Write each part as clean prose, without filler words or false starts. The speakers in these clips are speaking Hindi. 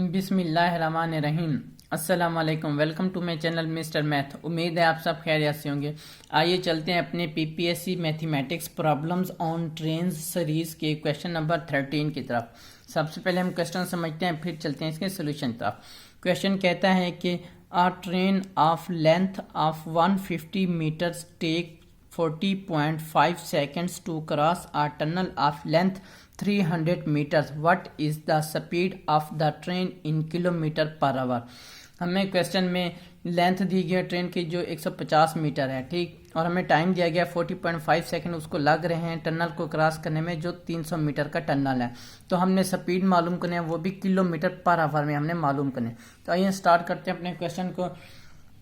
बिस्मिल्लाहिर्रहमानिर्रहीम। अस्सलाम वालेकुम। Welcome to my channel Mister Math. उम्मीद है आप सब खैरियत से होंगे। आइए चलते हैं अपने PPSC mathematics problems on train series के क्वेश्चन नंबर 13 की तरफ। सबसे पहले हम क्वेश्चन समझते हैं, फिर चलते हैं इसके सोल्यूशन तरफ। क्वेश्चन कहता है कि a train of length of 150 meters take 40.5 seconds to cross a tunnel of length 300 meters. What is the speed of the train in kilometer per hour? हमें क्वेश्चन में लेंथ दी गई है ट्रेन की जो 150 मीटर है, ठीक, और हमें टाइम दिया गया 40.5 सेकंड उसको लग रहे हैं टनल को क्रॉस करने में जो 300 मीटर का टनल है। तो हमने स्पीड मालूम करनी है, वो भी किलोमीटर पर आवर में हमने मालूम करनी है। तो आइए स्टार्ट करते हैं अपने क्वेश्चन को।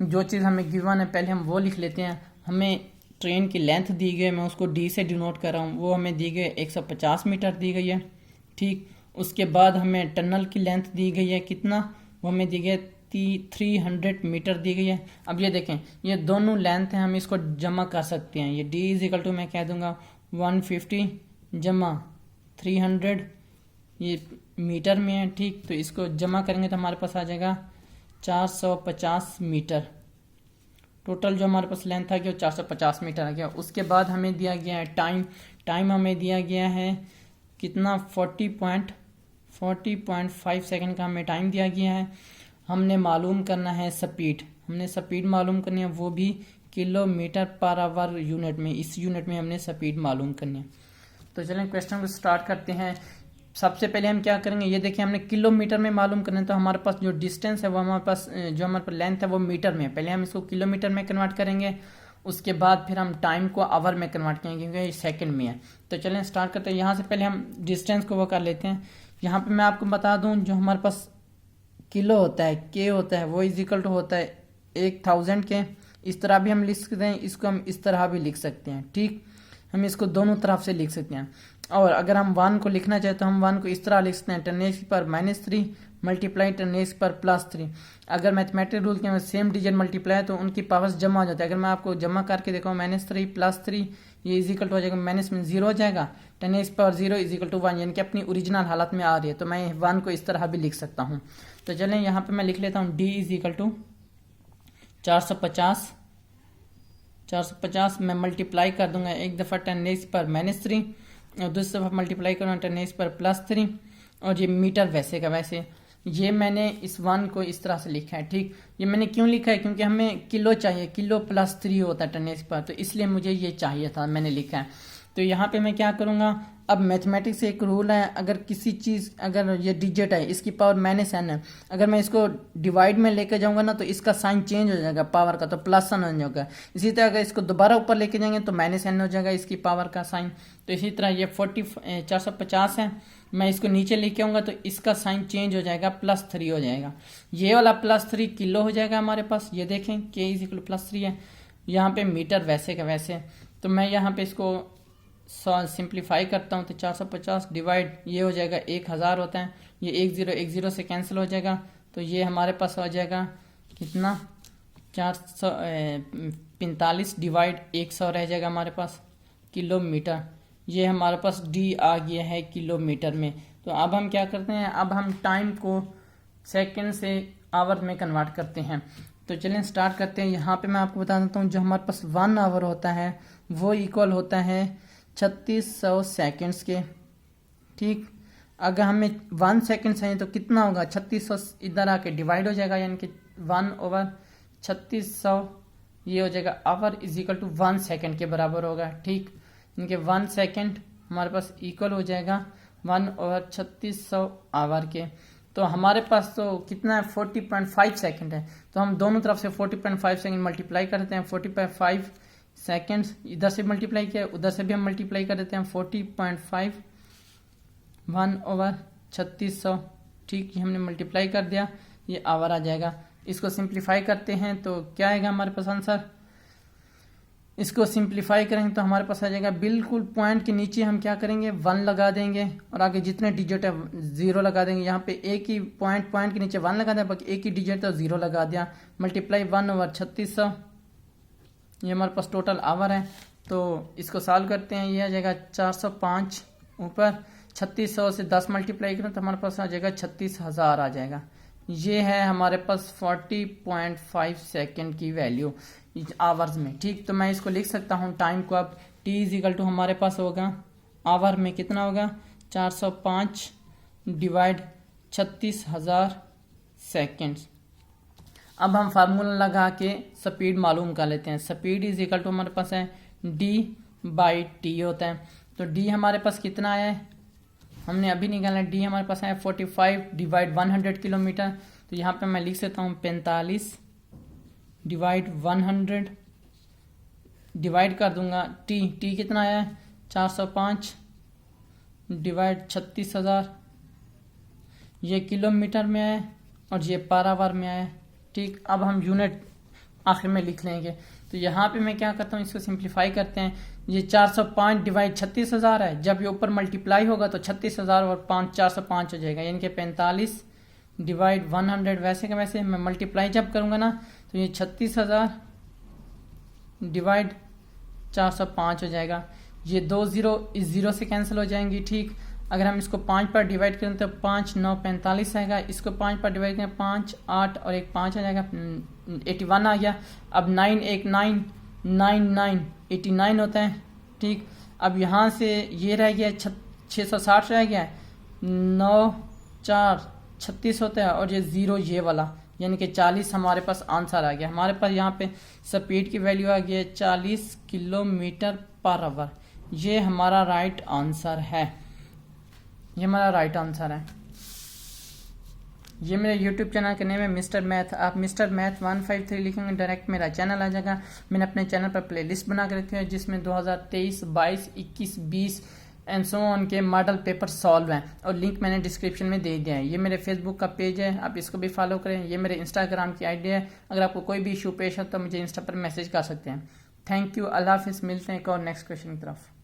जो चीज़ हमें गिवन है पहले हम वो लिख लेते हैं। हमें ट्रेन की लेंथ दी गई है, मैं उसको डी से डिनोट कर रहा हूँ, वो हमें दी गई 150 मीटर दी गई है, ठीक। उसके बाद हमें टनल की लेंथ दी गई है कितना, वो हमें दी गई 300 मीटर दी गई है। अब ये देखें, ये दोनों लेंथ हैं, हम इसको जमा कर सकते हैं। ये डी इज इक्वल टू मैं कह दूंगा 150 जमा 300, ये मीटर में है, ठीक। तो इसको जमा करेंगे तो हमारे पास आ जाएगा 450 मीटर। टोटल जो हमारे पास लेंथ आ गया 450 मीटर आ गया। उसके बाद हमें दिया गया है टाइम हमें दिया गया है कितना 40.5 सेकंड का हमें टाइम दिया गया है। हमने मालूम करना है स्पीड, हमने स्पीड मालूम करनी है, वो भी किलोमीटर पर आवर यूनिट में, इस यूनिट में हमने स्पीड मालूम करनी है। तो चलें क्वेश्चन को स्टार्ट करते हैं। सबसे पहले हम क्या करेंगे, ये देखिए हमने किलोमीटर में मालूम करना है, तो हमारे पास जो डिस्टेंस है वो हमारे पास, जो हमारे पास लेंथ है वो मीटर में है। पहले हम इसको किलोमीटर में कन्वर्ट करेंगे, उसके बाद फिर हम टाइम को आवर में कन्वर्ट करेंगे क्योंकि ये सेकंड में है। तो चलें स्टार्ट करते हैं। यहाँ से पहले हम डिस्टेंस को वो कर लेते हैं। यहाँ पर मैं आपको बता दूँ, जो हमारे पास किलो होता है, के होता है, वो इज इक्वल टू होता है 1000 के। इस तरह भी हम लिख सकते हैं, इसको हम इस तरह भी लिख सकते हैं, ठीक। हम इसको दोनों तरफ से लिख सकते हैं। और अगर हम 1 को लिखना चाहें तो हम 1 को इस तरह लिख सकते हैं 10⁻³ मल्टीप्लाई 10⁻+3। अगर मैथमेटिक रूल के सेम डिजिट मल्टीप्लाई तो उनकी पावर्स जमा हो जाता है। अगर मैं आपको जमा करके देखा -3+3 ये इज इक्वल टू हो जाएगा, माइनस में 0 हो जाएगा, 10⁻0 इज इक्वल टू 1, यानी कि अपनी ओरिजिनल हालत में आ रही है। तो मैं 1 को इस तरह भी लिख सकता हूँ। तो चलें यहाँ पे मैं लिख लेता हूँ डी इज इक्वल टू 450 मैं मल्टीप्लाई कर दूंगा एक दफ़ा 10⁻³ और दूसरी दफ़ा मल्टीप्लाई करूँगा 10⁻+3। और ये मीटर वैसे का वैसे, ये मैंने इस 1 को इस तरह से लिखा है, ठीक। ये मैंने क्यों लिखा है, क्योंकि हमें किलो चाहिए, किलो +3 होता है 10⁻, तो इसलिए मुझे ये चाहिए था, मैंने लिखा है। तो यहाँ पे मैं क्या करूँगा, अब मैथमेटिक्स से एक रूल है, अगर किसी चीज़, अगर ये डिजिट है इसकी पावर -n है, अगर मैं इसको डिवाइड में लेके जाऊँगा ना तो इसका साइन चेंज हो जाएगा पावर का, तो +n हो जाएगा। इसी तरह अगर इसको दोबारा ऊपर लेके जाएंगे तो -n हो जाएगा इसकी पावर का साइन। तो इसी तरह ये 450 है, मैं इसको नीचे लेके आऊँगा तो इसका साइन चेंज हो जाएगा, +3 हो जाएगा। ये वाला +3 किलो हो जाएगा हमारे पास। ये देखें के इज इक्वल +3 है, यहाँ पे मीटर वैसे का वैसे। तो मैं यहाँ पे इसको सिंप्लीफाई करता हूँ तो 450 डिवाइड ये हो जाएगा 1000 होता है, ये 1 0 से कैंसिल हो जाएगा। तो ये हमारे पास हो जाएगा कितना 445 डिवाइड 100 रह जाएगा हमारे पास किलोमीटर। ये हमारे पास डी आ गया है किलोमीटर में। तो अब हम क्या करते हैं, अब हम टाइम को सेकंड से आवर में कन्वर्ट करते हैं। तो चलें स्टार्ट करते हैं। यहाँ पे मैं आपको बता देता हूँ, जो हमारे पास 1 आवर होता है वो इक्वल होता है 3600 सेकेंड्स के, ठीक। अगर हमें 1 सेकेंड चाहिए तो कितना होगा, 3600 इधर आके डिवाइड हो जाएगा, यानी कि 1/3600 ये हो जाएगा hour is equal to 1 second के बराबर होगा, ठीक। यानी कि 1 सेकेंड हमारे पास इक्वल हो जाएगा 1/3600 आवर के। तो हमारे पास तो कितना है 40.5 सेकेंड है, तो हम दोनों तरफ से 40.5 सेकेंड मल्टीप्लाई करते हैं। 40.5 सेकेंड्स इधर से मल्टीप्लाई किया, उधर से भी हम मल्टीप्लाई कर देते हैं 40.5 1/3600, ठीक। ये हमने मल्टीप्लाई कर दिया, ये आवर आ जाएगा। इसको सिंप्लीफाई करते हैं तो क्या आएगा हमारे पास आंसर, इसको सिंप्लीफाई करेंगे तो हमारे पास आ जाएगा, बिल्कुल पॉइंट के नीचे हम क्या करेंगे 1 लगा देंगे और आगे जितने डिजिट है 0 लगा देंगे। यहाँ पे एक ही पॉइंट के नीचे 1 लगा दिया, बाकी एक ही डिजिट तो 0 लगा दिया, मल्टीप्लाई 1/3600, ये हमारे पास टोटल आवर है। तो इसको सॉल्व करते हैं, ये आ जाएगा 405 ऊपर 3600 से 10 मल्टीप्लाई करूँ तो हमारे पास आ जाएगा 36,000 आ जाएगा। ये है हमारे पास 40.5 सेकेंड की वैल्यू आवर्स में। ठीक, तो मैं इसको लिख सकता हूँ टाइम को। अब t इजिकल टू हमारे पास होगा आवर में कितना होगा 405 डिवाइड 36,000 सेकेंड्स। अब हम फार्मूला लगा के स्पीड मालूम कर लेते हैं। स्पीड इज इक्वल टू हमारे पास है d/t होता है। तो d हमारे पास कितना आया है, हमने अभी निकाला है। d हमारे पास है 45 डिवाइड 100 किलोमीटर। तो यहाँ पे मैं लिख सकता हूँ 45 डिवाइड 100 डिवाइड कर दूंगा t कितना आया है 405 डिवाइड 36,000। ये किलोमीटर में आया और ये पर आवर में आया। ठीक, अब हम यूनिट आखिर में लिख लेंगे। तो यहाँ पे मैं क्या करता हूँ, इसको सिंप्लीफाई करते हैं। ये 405 डिवाइड 36,000 है, जब ये ऊपर मल्टीप्लाई होगा तो 36,000 और 5 405 हो जाएगा, यानी कि 45 डिवाइड 100। वैसे का वैसे मैं मल्टीप्लाई जब करूँगा ना तो ये 36,000 डिवाइड 405 हो जाएगा। ये 2 0 इस 0 से कैंसिल हो जाएंगी। ठीक, अगर हम इसको 5 पर डिवाइड करें तो 5 9 45 आएगा। इसको 5 पर डिवाइड करें 5 8 और एक 5 आ जाएगा 81 आ गया। अब 9 1 9 9 9 89 होता है। ठीक, अब यहाँ से ये रह गया 660 रह गया, 9 4 36 होता है और ये 0 ये वाला, यानी कि 40 हमारे पास आंसर आ गया। हमारे पास यहाँ पे स्पीड की वैल्यू आ गई है 40 किलोमीटर पर आवर। ये हमारा राइट आंसर है, ये हमारा राइट आंसर है। ये मेरे YouTube चैनल का नेम है मिस्टर मैथ। आप मिस्टर मैथ 153 लिखेंगे डायरेक्ट मेरा चैनल आ जाएगा। मैंने अपने चैनल पर प्लेलिस्ट बना के रखी है जिसमें 2023, 22, 21, 20 एंड सो ऑन के मॉडल पेपर सॉल्व हैं, और लिंक मैंने डिस्क्रिप्शन में दे दिया है। ये मेरे फेसबुक का पेज है, आप इसको भी फॉलो करें। ये मेरे इंस्टाग्राम की आईडी है। अगर आपको कोई भी इशू पेश हो तो मुझे इंस्टा पर मैसेज कर सकते हैं। थैंक यू, अल्लाह हाफिज़। मिलते हैं एक और नेक्स्ट क्वेश्चन की तरफ।